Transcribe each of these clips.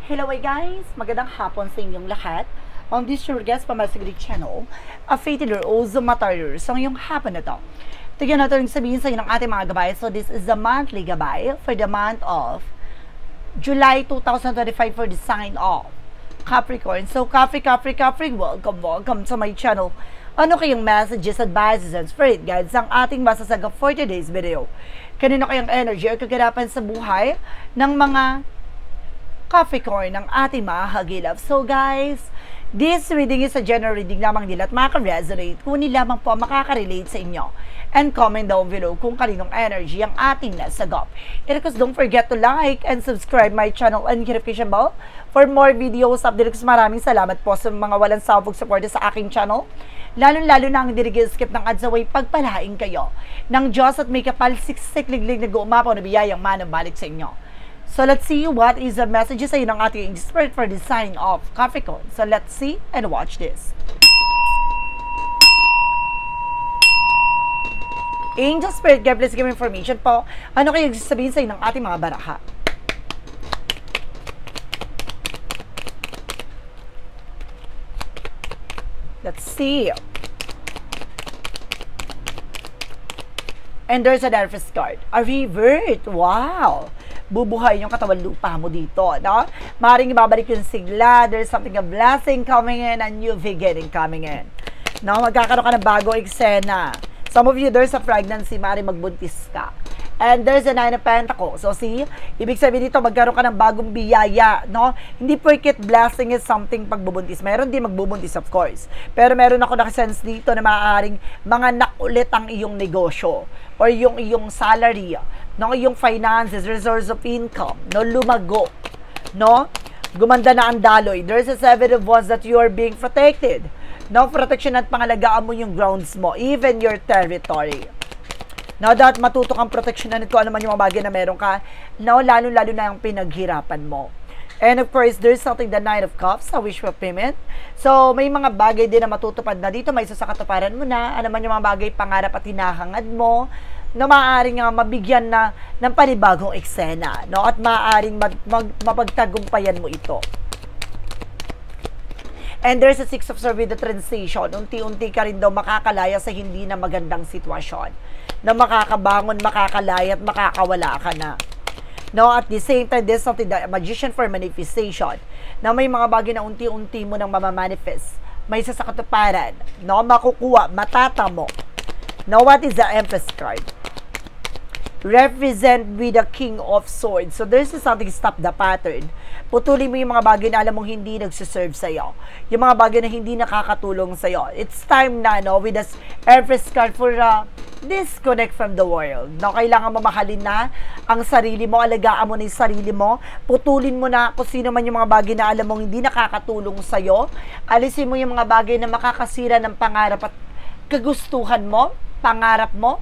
Hello guys! Magandang hapon sa inyong lahat. On this your guest Pamasigrid channel, a fatal or Matar sa ngayong hapon na to. Tignan natin yung sabihin sa inyo ng ating mga gabay. So this is the monthly gabay for the month of July 2025 for the sign of Capricorn. So Capri, welcome to my channel. Ano kayong messages, advices, and spirit guides ang ating masasaga for today's video? Kanino kayang energy o kaganapan sa buhay ng mga Capricorn ng ating mga hagilap. So guys, this reading is a general reading lamang nila at makaka-resonate kung hindi lamang po makaka-relate sa inyo. And comment down below kung kaninong energy ang ating nasagap. And of course, don't forget to like and subscribe my channel and notification bell for more videos updates. Maraming salamat po sa mga walang sawag suporta sa aking channel. Lalo-lalo na ang dirigil-skip ng adsaway pagpalain kayo ng Diyos at may kapal siksik-liglig na guumapaw na biyayang manabalik sa inyo. So let's see what is the messages sa ng ating spirit for the sign of Capricorn. So let's see and watch this. Angel Spirit, God please give information po. Ano kayo sabihin sa ng ating mga baraha? Let's see. And there's an Empress card. A revert. Wow! Bubuhay yung katawan lupa mo dito, no? Maring ibabalik yung sigla, there's something of blessing coming in, a new beginning coming in. No, magkakaroon ka ng bagong eksena. Some of you, there's a pregnancy, maring magbuntis ka. And there's a Nine of Pentacles. So see, ibig sabihin dito, magkaroon ka ng bagong biyaya, no? Hindi porket blessing is something pagbubuntis. Meron din magbubuntis, of course. Pero meron ako nakasense dito na maaaring mga nakulit ang iyong negosyo or yung iyong salary, no, yung finances, resource of income, no, lumago, no, gumanda na ang daloy. There's a Seven of Wands that you are being protected, no, protection at pangalagaan mo yung grounds mo, even your territory. No, dapat matuto kang proteksyonan kung ano man yung mga bagay na meron ka, no, lalo-lalo na yung pinaghirapan mo. And of course, there's something, the Knight of Cups, a wish fulfillment. So, may mga bagay din na matutupad na dito, may isa sa katuparan mo na, ano man yung mga bagay, pangarap at hinahangad mo, na maaaring mabigyan na ng panibagong eksena, no? At maaaring mapagtagumpayan mo ito. And there's a Six of Swords with the transition. Unti-unti ka rin daw makakalaya sa hindi na magandang sitwasyon. Na makakabangon, makakalaya at makakawala ka na. No, at the same time, there's something, the Magician for manifestation. Na may mga bagay na unti-unti mo nang mamamanifest. May isa sa katuparan. No, makukuha, matatamo. Now, what is the Empress card? Represent with the King of Swords. So, there's something, stop the pattern. Putulin mo yung mga bagay na alam mong hindi nagsiserve sa'yo. Yung mga bagay na hindi nakakatulong sa'yo. It's time na, no, with the Empress card for disconnect from the world. No, kailangan mo mahalin na ang sarili mo, alagaan mo na yung sarili mo. Putulin mo na kung sino man yung mga bagay na alam mong hindi nakakatulong sa'yo. Alisin mo yung mga bagay na makakasira ng pangarap at kagustuhan mo, pangarap mo.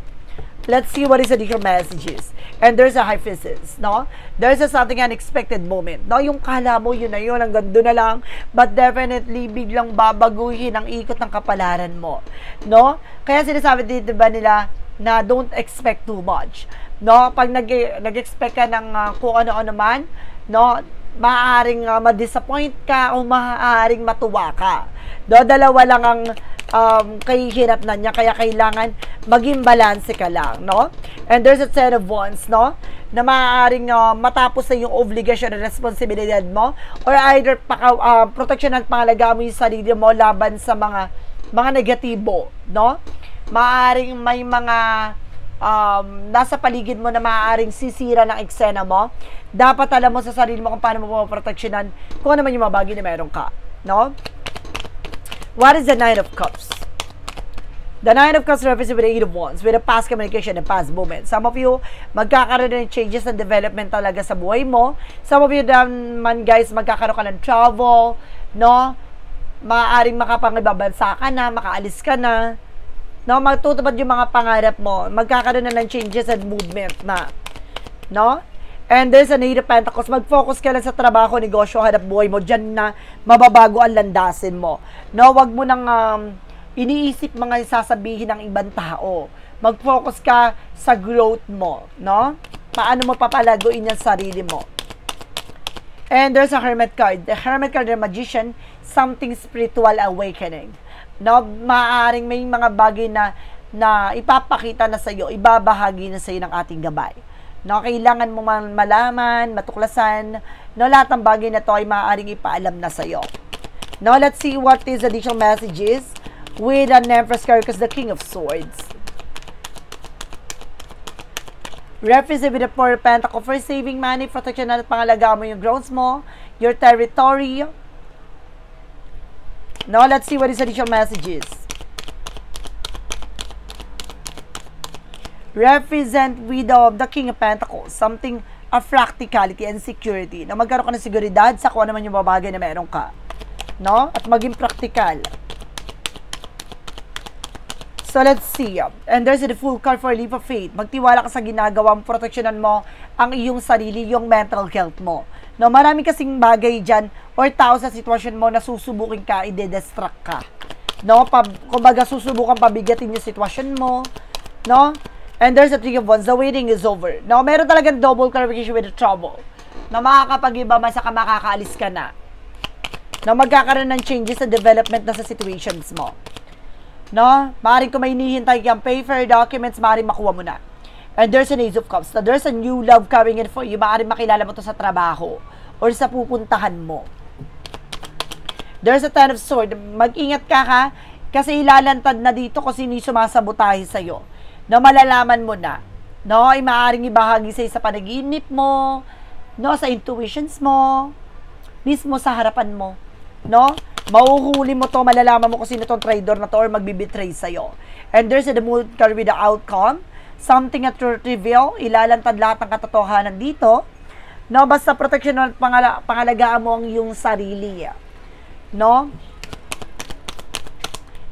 Let's see what is the different messages. And there's a High Priestess, no? There's a something unexpected moment. No, yung kala mo, yun na yun, hanggang doon na lang. But definitely, biglang babaguhin ang ikot ng kapalaran mo. No? Kaya sinasabi dito ba nila na don't expect too much. No? Pag nag-expect ka ng kung ano-ano man, no? Maaaring ma-disappoint ka o maaaring matuwa ka. No? Dalawa lang ang kahihinat na niya, kaya kailangan maging balanse ka lang, no? And there's a Ten of Wands, no? Na maaaring matapos na yung obligation at responsibilidad mo, or either protection at pangalagaan mo yung sarili mo laban sa mga negatibo, no? Maaaring may mga nasa paligid mo na maaaring sisira ng eksena mo. Dapat alam mo sa sarili mo kung paano mo proteksyonan kung ano man yung mga bagay na meron ka, no? What is the Nine of Cups? The Nine of Cups represents with the Eight of Wands, with the past communication and past moment. Some of you, magkakaroon ng changes and development talaga sa buhay mo. Some of you naman, guys, magkakaroon ka ng travel, no? Maaaring makapangibabansa ka na, makaalis ka na, no? Magtutupad yung mga pangarap mo. Magkakaroon na ng changes and movement na, no? And there's a Eight of Pentacles. Mag-focus ka lang sa trabaho, negosyo, hanap buhay mo. Diyan na mababago ang landasin mo. No, wag mo nang iniisip mga sasabihin ng ibang tao. Mag-focus ka sa growth mo, no? Paano mo papalaguin yung sarili mo. And there's a Hermit card. The Hermit card, the Magician, something spiritual awakening. No, maaaring may mga bagay na ipapakita na sa iyo, ibabahagi na sa iyo ng ating gabay. No, kailangan mo malaman, matuklasan, no, lahat ng bagay na to ay maaaring ipaalam na sa iyo. Now, let's see what is additional messages with an Empress card, because the King of Swords. Represent with the Four of Pentacles for saving money, protection at pangalagaan mo yung grounds mo, your territory. Now, let's see what is additional messages. Represent with the King of Pentacles, something of practicality and security. Na magkaroon ka ng seguridad sa kung ano man yung babagay na meron ka. No? At maging practical. So, let's see. And there's the Full card for leap of faith. Magtiwala ka sa ginagawa mo, proteksyonan mo ang iyong sarili, yung mental health mo. No, marami kasing bagay dyan or tao sa sitwasyon mo na susubukin ka, ide-distract ka. No, kumbaga susubukan pabigatin yung sitwasyon mo. No? And there's the Three of Wands. The waiting is over. No, meron talagang double clarification with the trouble. Na makakapag-iba, masaka makakaalis ka na. Na magkakaroon ng changes sa development na sa situations mo. No? Maaaring kung may hinihintay kang paper, documents, maaaring makuha mo na. And there's an Ace of Cups. So there's a new love coming in for you. Maaaring makilala mo to sa trabaho or sa pupuntahan mo. There's a Ten of Swords. Mag-ingat ka, kasi ilalantad na dito kung sino yung sumasabotahe sa'yo. No, malalaman mo na. No, ay maaaring ibahagi sa'yo sa panaginip mo, no, sa intuitions mo, mismo sa harapan mo. No? Mauhuli mo to, malalaman mo kung sino tong traitor na to or magbibetray sa'yo. And there's the Moon card with the outcome. Something at reveal. Ilalantad lahat ng katotohanan dito. No, basta protection at pangalagaan mo ang iyong sarili. No?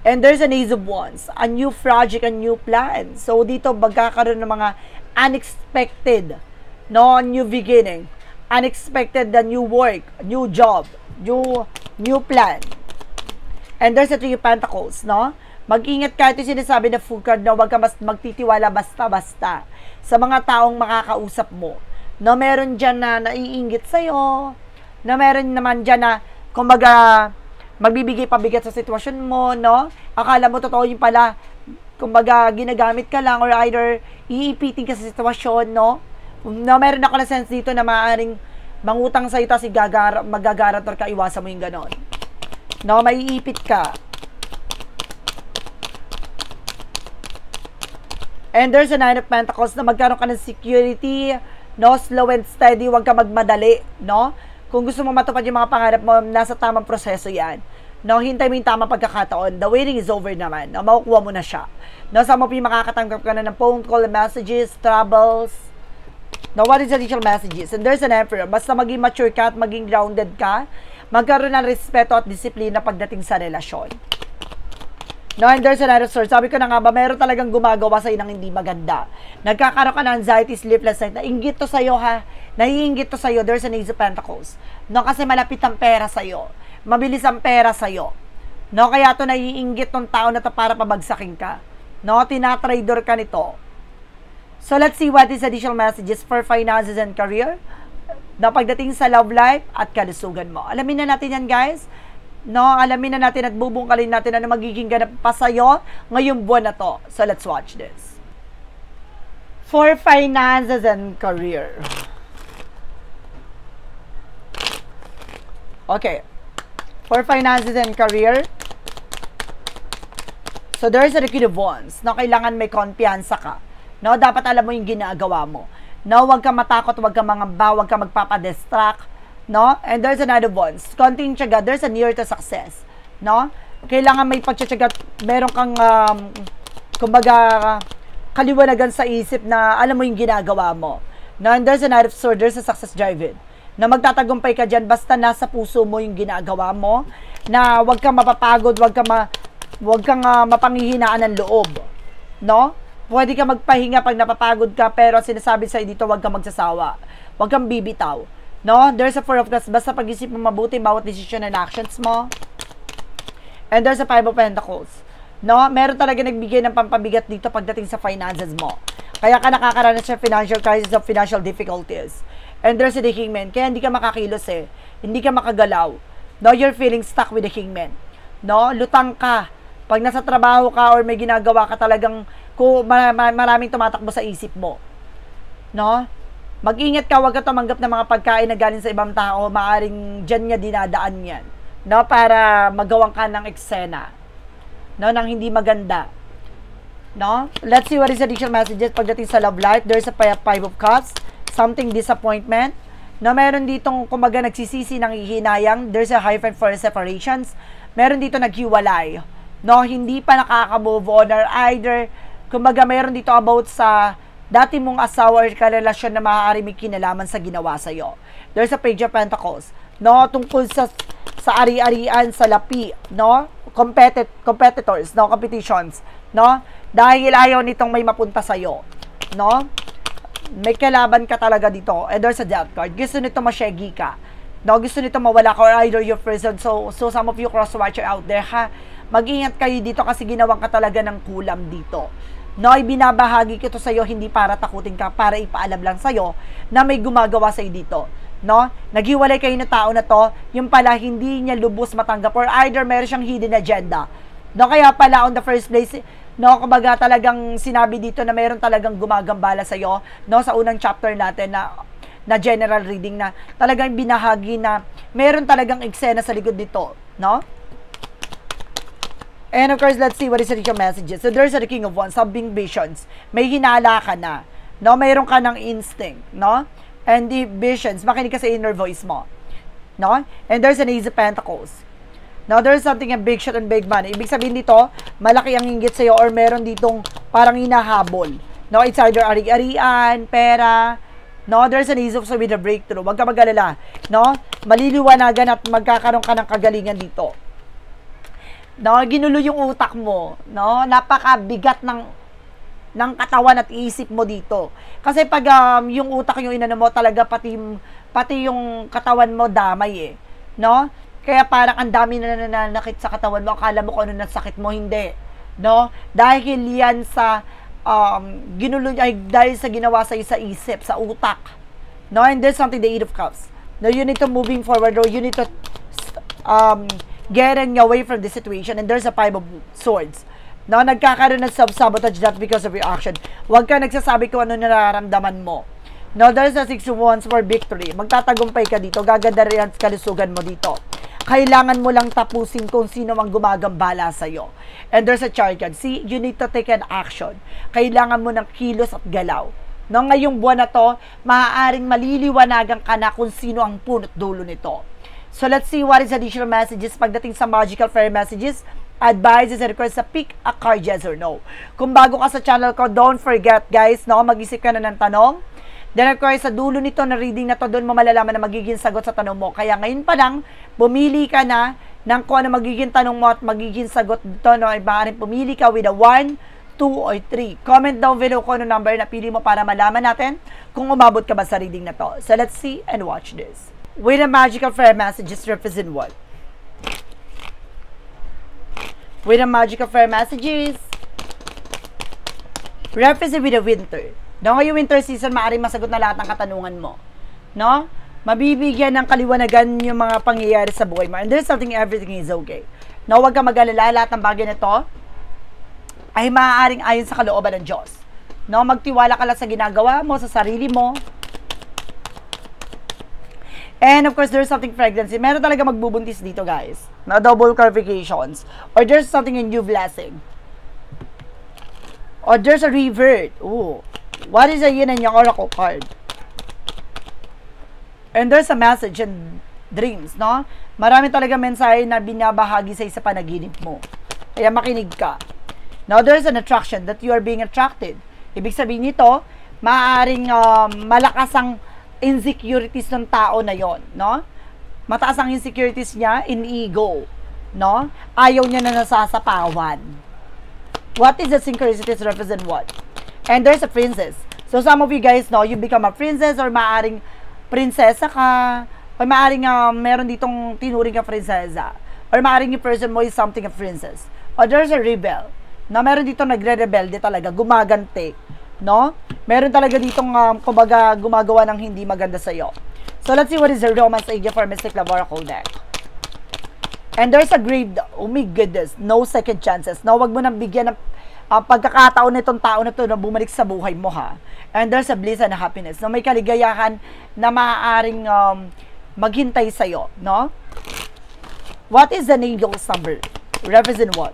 And there's an Ace of Wands. A new project, a new plan. So, dito magkakaroon ng mga unexpected, no, new beginning. Unexpected na new work, new job, new plan. And there's a Three of Pentacles, no? Mag-ingat ka, ito sinasabi na Full card na huwag ka magtitiwala basta-basta sa mga taong makakausap mo. No, meron dyan na naiinggit sa'yo, na meron naman dyan na, kumbaga, magbibigay pabigat sa sitwasyon mo, no? Akala mo totoo yung pala, kumbaga, ginagamit ka lang or either iipitin ka sa sitwasyon, no? No, meron ako na sense dito na maaaring mangutang sa'yo tapos magagarator ka, iwasan mo yung ganon. No, maiipit ka. And there's a Nine of Pentacles na magkaroon ka ng security, no, slow and steady, huwag ka magmadali, no? Kung gusto mo matupad yung mga pangarap mo, nasa tamang proseso yan. No, hintay mo yung tamang pagkakataon. The waiting is over naman. No, makukuha mo na siya. No, sa mo makakatanggap ka na ng phone call, messages, troubles. No, what is additional messages? And there's an Emperor. Basta maging mature ka at maging grounded ka, magkaroon ng respeto at disiplina pagdating sa relasyon. No, and there's another source. Sabi ko na nga ba, meron talagang gumagawa sa'yo ng hindi maganda. Nagkakaroon ka ng anxiety, sleepless night. Nainggit to sa'yo, ha? Naiinggit to sa'yo. There's an Ace of Pentacles. No, kasi malapit ang pera sa'yo. Mabilis ang pera sa'yo. No, kaya to naiinggit tong tao na to para pabagsakin ka. No, tinatrader ka nito. So, let's see what is additional messages for finances and career. Na pagdating sa love life at kalusugan mo. Alamin na natin yan, guys. No, alamin na natin at bubungkalin natin ano magiging ganap pa sa'yo ngayong buwan na to. So, let's watch this. For finances and career. Okay. For finances and career. So, there's a Queen of Wands. No, kailangan may kumpiyansa ka. No, dapat alam mo yung ginagawa mo. No, huwag kang matakot, huwag kang mangamba, huwag kang magpapadistract. No? And there's another ones. Konting tiyaga, there's a near to success. No? Kailangan may pagtitiyaga, meron kang, kumbaga, kaliwanagan sa isip na alam mo yung ginagawa mo. No? And there's a Knight of Swords, there's a success drive-in. Na magtatagumpay ka dyan, basta nasa puso mo yung ginagawa mo, na huwag kang mapapagod, huwag kang mapanghihinaan ng loob. No? Pwede ka magpahinga pag napapagod ka, pero sinasabi sa'yo dito, huwag kang magsasawa. Huwag kang bibitaw. No? There's a Four of Cups. Basta pag-isip mo mabuti bawat decision and actions mo. And there's a Five of Pentacles. No? Meron talaga nagbigay ng pampabigat dito pagdating sa finances mo. Kaya ka nakakaranas sa financial crisis of financial difficulties. And there's the Hangman. Kaya hindi ka makakilos eh. Hindi ka makagalaw. No, you're feeling stuck with the Hangman. No, lutang ka. Pag nasa trabaho ka or may ginagawa ka talagang maraming tumatakbo sa isip mo. No? Mag-ingat ka, huwag ka tumanggap ng mga pagkain na galing sa ibang tao. Maaring dyan niya dinadaan yan. No, para magawang ka ng eksena. No, nang hindi maganda. No? Let's see what is additional messages pagdating sa love life. There's a Five of Cups. Something disappointment. No, meron ditong kumaga nagsisisi ng hihinayang. There's a hyphen for separations. Meron dito naghiwalay. No, hindi pa nakaka-move on or either kumaga meron dito about sa dati mong asawa or karelasyon na maaari may kinalaman sa ginawa sa'yo. There's a Page of Pentacles. No, tungkol sa ari-arian, sa lapi, no? Competitors, no? Competitions, no? Dahil ayaw nitong may mapunta sa'yo, no? May kalaban ka talaga dito. And there's a Death card. Gusto nito masyegi ka. No, gusto nito mawala ka or either your person. So some of you cross-watcher out there, ha? Mag-ingat kayo dito kasi ginawang ka talaga ng kulam dito. No, ibinabahagi ko ito sa'yo, hindi para takutin ka, para ipaalam lang sa'yo na may gumagawa sa'yo dito. No? Naghiwalay kayo ng tao na to, yung pala hindi niya lubos matanggap or either meron siyang hidden agenda. No, kaya pala on the first place, no, kumbaga talagang sinabi dito na meron talagang gumagambala sa iyo, no, sa unang chapter natin na general reading na talagang binahagi na meron talagang eksena sa likod dito, no? And of course, let's see what is the messages. So there's the King of Wands, having visions. May hinala ka na, no? Mayroon ka ng instinct, no? And the visions, makinig ka sa inner voice mo, no? And there's an Ace of Pentacles. Now, there's something a big shot and big money. Ibig sabihin dito, malaki ang inggit sa'yo or meron ditong parang hinahabol. No, it's either ari-arian, pera. No, there's an Ace of Swords with a breakthrough. Huwag ka mag-alala. No, maliliwanagan at magkakaroon ka ng kagalingan dito. No, ginulo yung utak mo. No, napakabigat ng katawan at isip mo dito. Kasi pag yung utak yung inano mo, talaga pati yung katawan mo damay eh. No? Kaya parang ang dami na nananakit sa katawan mo. Akala mo kung ano nasakit mo, hindi. No? Dahil yan sa ginulo ay dahil sa ginawa sa isip, sa utak. No? And there's something, the Eight of Cups. No, you need to moving forward or you need to getting away from the situation. And there's a Five of Swords. No, nagkakaroon ng self-sabotage that because of your action. Huwag ka nagsasabi kung ano nararamdaman mo. No, there's a Six of Wands for victory. Magtatagumpay ka dito. Gaganda rin ang kalusugan mo dito. Kailangan mo lang tapusin kung sino ang gumagambala sa'yo. And there's a Chariot card. See, you need to take an action. Kailangan mo ng kilos at galaw. No, ngayong buwan na to, maaaring maliliwanagan ka na kung sino ang punot dulo nito. So, let's see what is additional messages pagdating sa magical fairy messages. Advices and requests sa pick a card, yes or no. Kung bago ka sa channel ko, don't forget guys, no, mag-isip ka na ng tanong. Then of course, sa dulo nito na reading na to, doon mo malalaman na magiging sagot sa tanong mo. Kaya ngayon pa lang, pumili ka na ng kung ano magiging tanong mo at magiging sagot dito. No? Maaaring pumili ka with a 1, 2, or 3. Comment down below kung ano number na pili mo para malaman natin kung umabot ka ba sa reading na to. So let's see and watch this. With a magical fairy messages represent what? With a magical fairy messages represent with a winter. No, ngayong winter season, maaaring masagot na lahat ng katanungan mo. No? Mabibigyan ng kaliwanagan yung mga pangyayari sa buhay mo. And there's something, everything is okay. No, huwag ka mag-alala, lahat ng bagay na to ay maaaring ayon sa kalooban ng Diyos. No, magtiwala ka lang sa ginagawa mo, sa sarili mo. And of course, there's something pregnancy. Meron talaga magbubuntis dito, guys. Na double clarifications. Or there's something a new blessing. Or there's a revert. Ooh. What is a yin and yang oracle card? And there's a message and dreams, no? Marami talaga mensahe na binabahagi sa panaginip mo. Kaya makinig ka. Now, there's an attraction that you are being attracted. Ibig sabihin nito, maaaring malakas ang insecurities ng tao na yon, no? Mataas ang insecurities niya in ego, no? Ayaw niya na nasasapawan. What is the synchronicities represent what? And there's a princess. So some of you guys know, you become a princess or maaring prinsesa ka, or maaring meron ditong tinuring ka prinsesa, or maaring yung person mo is something a princess. Or there's a rebel. Na meron dito nagre-rebelde talaga, gumagante. no? Meron talaga ditong, kumbaga, gumagawa ng hindi maganda sa'yo. So, let's see what is the romance idea for Mystic Love Oracle deck. And there's a grave, oh my goodness, no second chances. No, wag mo nang bigyan ng pagkakataon nitong tao na to na bumalik sa buhay mo, ha. And there's a bliss and a happiness. No, may kaligayahan na maaaring maghintay sa'yo, no? What is the angel's number? Represent what?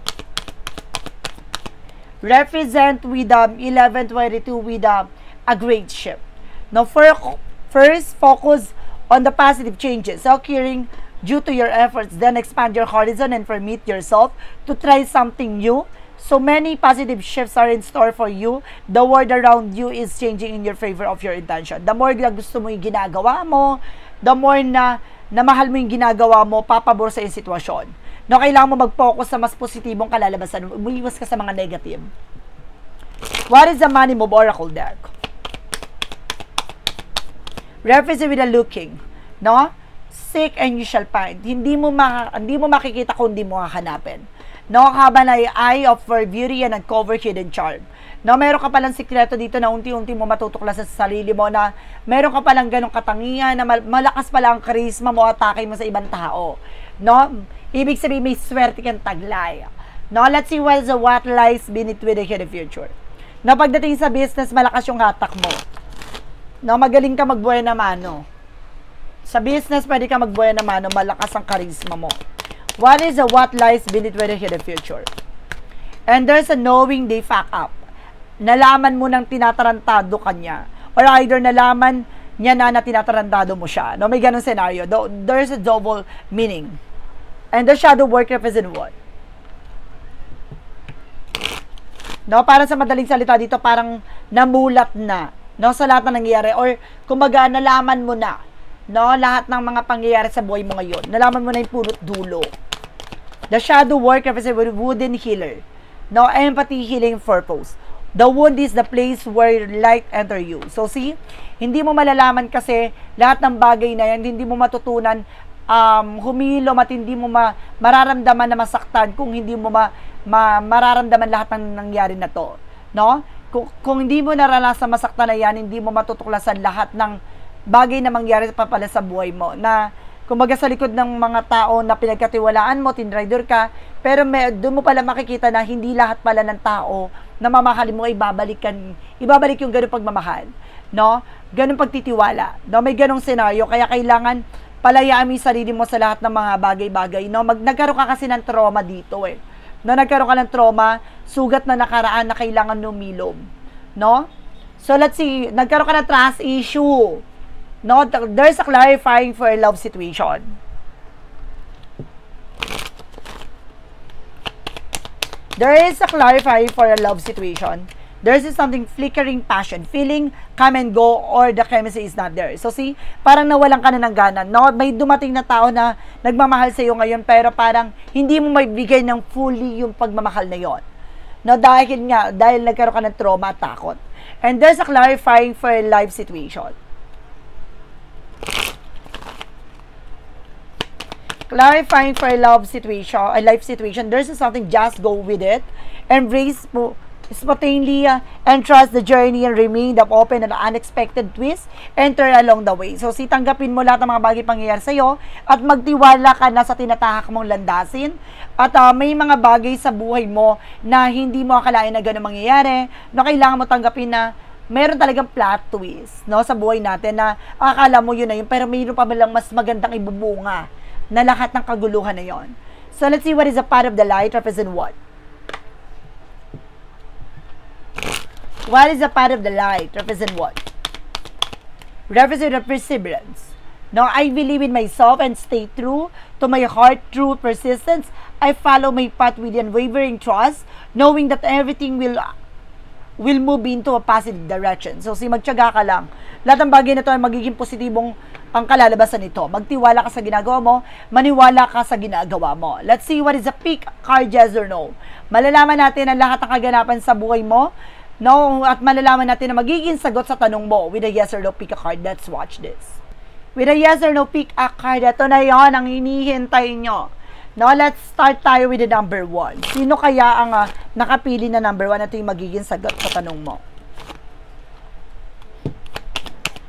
Represent with 1122 with a great ship. Now, first, focus on the positive changes occurring due to your efforts. Then expand your horizon and permit yourself to try something new. So many positive shifts are in store for you. The world around you is changing in your favor of your intention. The more na gusto mo yung ginagawa mo, the more na mahal mo yung ginagawa mo, papabor sa yung sitwasyon. No, kailangan mo mag-focus sa mas positibong kalalabasan. Umiwas ka sa mga negative. What is the money move oracle deck? Reference with a looking. No? Seek and you shall find. Hindi mo makikita kung hindi mo hahanapin. No, habang ay eye of for beauty and uncover hidden charm. No, meron ka palang sikreto dito na unti-unti mo matutuklasan sa sarili mo na meron ka palang ganong katangian na malakas pala ang charisma mo at atake mo sa ibang tao. No, ibig sabihin may swerte kang taglay. No, let's see what lies beneath with the hidden future. No, pagdating sa business, malakas yung hatak mo. No, magaling ka magbuhay na mano. Sa business, pwede ka magbuhay na mano, malakas ang charisma mo. What is what lies beneath with the hidden future? And there's a knowing they fuck up. Nalaman mo nang tinatarantado ka niya. Or either nalaman niya na tinatarantado mo siya. No, may ganun scenario. There's a double meaning. And the shadow work represent what? No, para sa madaling salita dito, parang namulat na. No, sa lahat na nangyayari. Or, kumbaga, nalaman mo na. No, lahat ng mga pangyayari sa buhay mo ngayon. Nalaman mo na yung punot dulo. The shadow work represent wooden healer. No, empathy, healing, purpose. The wound is the place where light enter you. So, see, hindi mo malalaman kasi lahat ng bagay na yan, hindi mo matutunan humilom at hindi mo mararamdaman na masaktan kung hindi mo mararamdaman lahat ng nangyari na to. No? Kung hindi mo naranasan masaktan na yan, hindi mo matutuklasan lahat ng bagay na mangyari pa pala sa buhay mo. Na, kumbaga sa likod ng mga tao na pinagkatiwalaan mo, tinrider ka, pero doon mo pala makikita na hindi lahat pala ng tao na mamahalin mo ay ibabalik yung ganung pagmamahal. No? Ganung pagtitiwala. No? May ganung senaryo. Kaya kailangan palayaan mo yung sarili mo sa lahat ng mga bagay-bagay. No? Nagkaroon ka kasi ng trauma dito eh. No? Nagkaroon ka ng trauma, sugat na nakaraan na kailangan lumilom. No? So let's see, nagkaroon ka ng trust issue. No? There's a clarifying for a love situation. There is a clarifying for a love situation. There is something flickering passion, feeling come and go, or the chemistry is not there. So see, parang nawalan ka na ng gana. No, may dumating na tao na nagmamahal sa iyo ngayon, pero parang hindi mo maibigay ng fully yung pagmamahal na yon. No, dahil nagkaroon ka ng trauma at takot. And there's a clarifying for a life situation. Clarifying for a life situation, there's something, just go with it, embrace spontaneously, and trust the journey and remain open and unexpected twist, enter along the way. So, tanggapin mo lahat ng mga bagay pangyayari sa'yo at magtiwala ka na sa tinatahak mong landasin at may mga bagay sa buhay mo na hindi mo akalain na gano'n mangyayari, na kailangan mo tanggapin na meron talagang plot twist, no, sa buhay natin na akala mo yun na yun, pero mayroon pa lang mas magandang ibubunga na lahat ng kaguluhan na yon. So, let's see what is a part of the light represent what? What is a part of the light represent what? Represent a perseverance. No, I believe in myself and stay true to my heart through persistence. I follow my path with unwavering trust, knowing that everything will move into a positive direction. So, magtiyaga ka lang. Lahat ng bagay na ito ay magiging positibong ang kalalabasan nito. Magtiwala ka sa ginagawa mo, maniwala ka sa ginagawa mo. Let's see what is a pick card, yes or no. Malalaman natin ang lahat ng kaganapan sa buhay mo, no, at malalaman natin na magiging sagot sa tanong mo with a yes or no pick a card. Let's watch this. With a yes or no pick a card, ito na yon ang hinihintay nyo. No, let's start tayo with the number 1. Sino kaya ang nakapili na number 1? Ito yung magiging sagot sa tanong mo.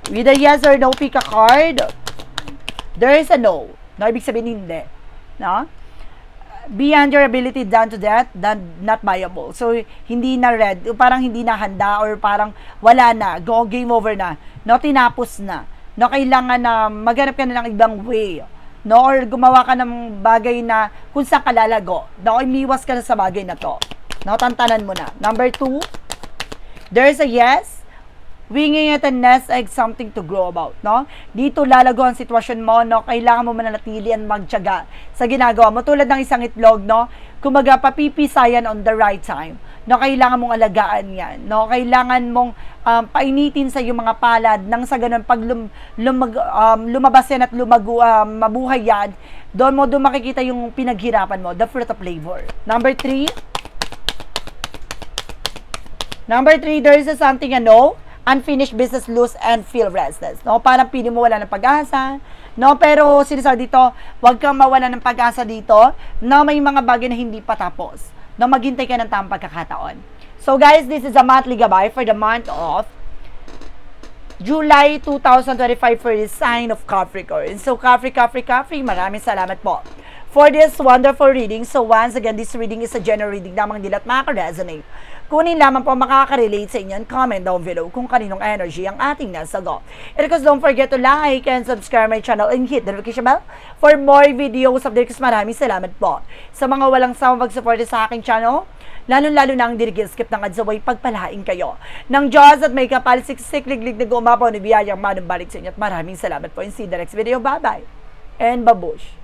With a yes or no, pick a card. There is a no. No, ibig sabihin hindi. No? Beyond your ability, down to that, not viable. So, hindi na red, parang hindi na handa, or parang wala na, go, game over na. No, tinapos na. No, kailangan na maghanap ka na ng ibang way. No, or gumawa ka ng bagay na kung saan ka lalago. No, umiwas ka na sa bagay na to. No, tantanan mo na. Number 2, there is a yes. Winging at a nest egg, something to grow about, no? Dito lalago ang sitwasyon mo, no? Kailangan mo mananatili at magtiyaga sa ginagawa mo. Tulad ng isang itlog, no? Kumaga, papipisayan on the right time. No, kailangan mong alagaan yan, no? Kailangan mong painitin sa iyong mga palad nang sa ganun, pag lumabas yan at mabuhay yan, doon makikita yung pinaghirapan mo, the fruit of labor. Number 3, there is something, unfinished business, lose and feel restless. No, parang pili mo wala ng pag-asa. No, pero sinasabi dito, huwag kang mawala ng pag-asa dito na may mga bagay na hindi pa tapos. No, maghintay ka ng tamang pagkakataon. So guys, this is a monthly gabay for the month of July 2025 for the sign of Capricorn. So Capri, maraming salamat po for this wonderful reading. So once again, this reading is a general reading lamang, hindi lahat makaka-resonate. Kunin lamang po makaka-relate sa inyo, and comment down below kung kaninong energy ang ating nasagot. And of course, don't forget to like and subscribe my channel and hit the notification bell for more videos updates. Maraming salamat po sa mga walang sawang pag-support sa aking channel. Lalo-lalo na ang skip ng adsaway, pagpalain kayo ng Diyos at may kapal siksik-liglig na gumapaw na biyayang manumbalik sa inyo. At maraming salamat po. And see you in the next video. Bye-bye and babush!